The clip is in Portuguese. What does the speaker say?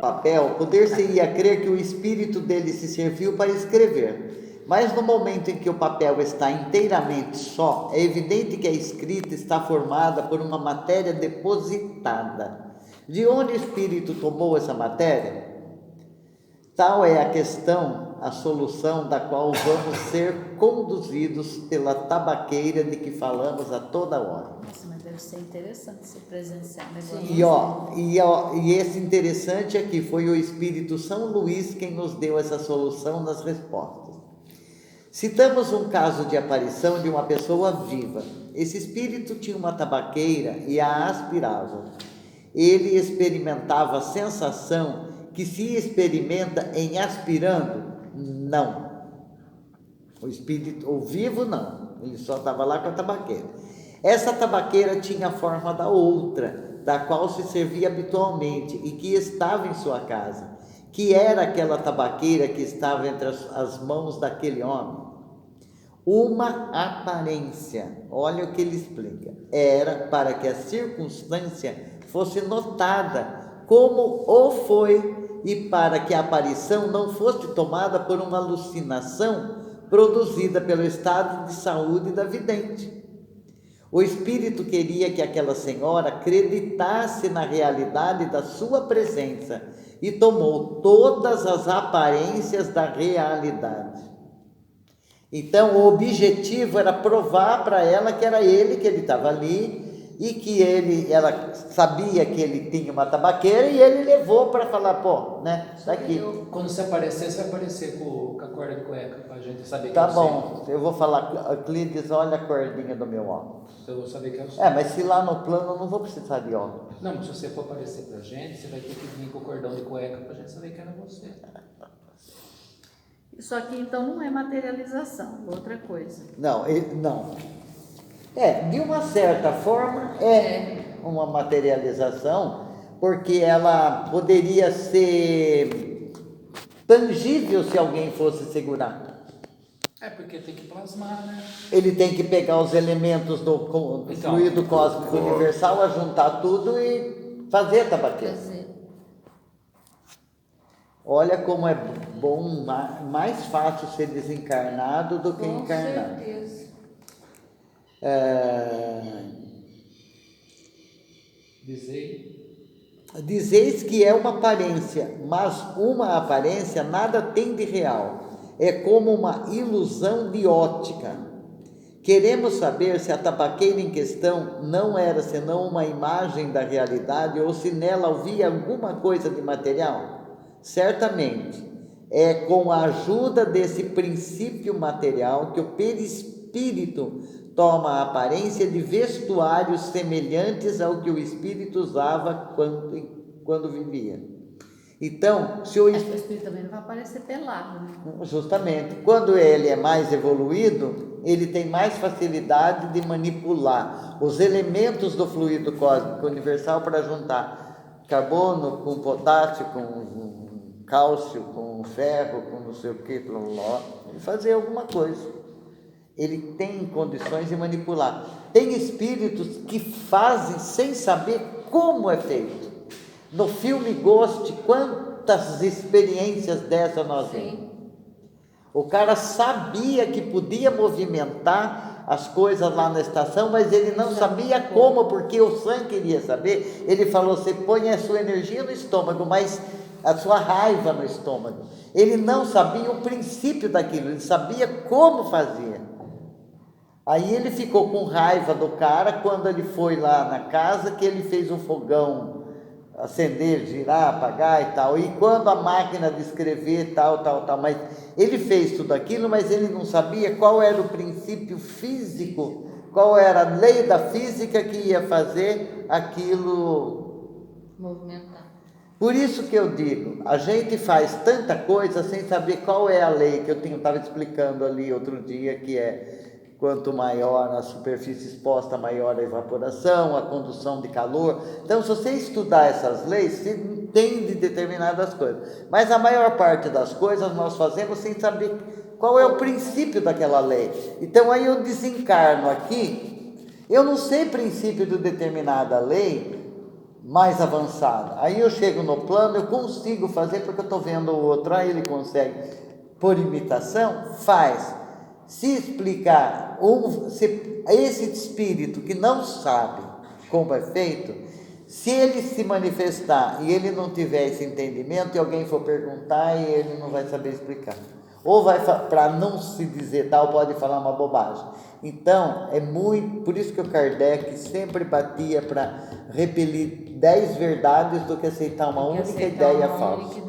papel, poder-se-ia crer que o espírito dele se serviu para escrever. Mas no momento em que o papel está inteiramente só, é evidente que a escrita está formada por uma matéria depositada. De onde o espírito tomou essa matéria? Tal é a questão, a solução da qual vamos ser conduzidos pela tabaqueira de que falamos a toda hora. Nossa, mas deve ser interessante se presenciar um negócio E esse interessante é que foi o Espírito São Luís quem nos deu essa solução nas respostas. Citamos um caso de aparição de uma pessoa viva. Esse espírito tinha uma tabaqueira e a aspirava. Ele experimentava a sensação que se experimenta em aspirando? Não. O espírito, o vivo, não. Ele só estava lá com a tabaqueira. Essa tabaqueira tinha a forma da outra, da qual se servia habitualmente e que estava em sua casa, que era aquela tabaqueira que estava entre as mãos daquele homem. Uma aparência, olha o que ele explica, era para que a circunstância fosse notada como o foi e para que a aparição não fosse tomada por uma alucinação produzida pelo estado de saúde da vidente. O espírito queria que aquela senhora acreditasse na realidade da sua presença e tomou todas as aparências da realidade. Então, o objetivo era provar para ela que era ele, que ele estava ali, e que ela sabia que ele tinha uma tabaqueira, e ele levou para falar, pô, né, daqui. Quando você aparecer, você vai aparecer com a corda de cueca, para a gente saber que tá é o bom, eu vou falar, Clídes, olha a cordinha do meu óculos. Eu vou saber que é o seu. Mas se lá no plano eu não vou precisar de óculos. Não, mas se você for aparecer para a gente, você vai ter que vir com o cordão de cueca para a gente saber que era você. Isso aqui, então, não é materialização, outra coisa. Não. De uma certa forma, uma materialização, porque ela poderia ser tangível se alguém fosse segurar. Porque tem que plasmar, né? Ele tem que pegar os elementos do fluido cósmico universal, juntar tudo e fazer a tabaqueira. Olha como é bom, mais fácil ser desencarnado do que encarnado. Com certeza. Dizeis que é uma aparência, mas uma aparência nada tem de real. É como uma ilusão de ótica. Queremos saber se a tabaqueira em questão não era senão uma imagem da realidade ou se nela havia alguma coisa de material. Certamente, é com a ajuda desse princípio material que o perispírito toma a aparência de vestuários semelhantes ao que o espírito usava quando vivia. Então, se o espírito também não vai aparecer pelado, né? Justamente, quando ele é mais evoluído, ele tem mais facilidade de manipular os elementos do fluido cósmico universal para juntar carbono com potássio, com cálcio, com ferro, com não sei o que, e fazer alguma coisa. Ele tem condições de manipular. Tem espíritos que fazem sem saber como é feito. No filme Ghost, quantas experiências dessas nós vimos? O cara sabia que podia movimentar as coisas lá na estação, mas ele não sabia como, porque o sangue queria saber. Ele falou, você põe a sua energia no estômago, mas a sua raiva no estômago. Ele não sabia o princípio daquilo, ele sabia como fazia. Aí ele ficou com raiva do cara quando ele foi lá na casa, que ele fez um fogão acender, girar, apagar e tal. E quando a máquina de escrever, tal, mas ele fez tudo aquilo, mas ele não sabia qual era o princípio físico, qual era a lei da física que ia fazer aquilo movimentar. Por isso que eu digo, a gente faz tanta coisa sem saber qual é a lei, que eu estava explicando ali outro dia, que é quanto maior a superfície exposta, maior a evaporação, a condução de calor. Então, se você estudar essas leis, você entende determinadas coisas. Mas a maior parte das coisas nós fazemos sem saber qual é o princípio daquela lei. Então, aí eu desencarno aqui, eu não sei o princípio de determinada lei, mais avançada. Aí eu chego no plano, eu consigo fazer porque eu estou vendo o outro, aí ele consegue. Por imitação, faz. Se explicar, esse espírito que não sabe como é feito, se ele se manifestar e ele não tiver esse entendimento e alguém for perguntar e ele não vai saber explicar. Ou vai, para não se dizer tal, pode falar uma bobagem. Então, é muito, por isso que o Kardec sempre batia para repelir 10 verdades do que aceitar uma única ideia falsa.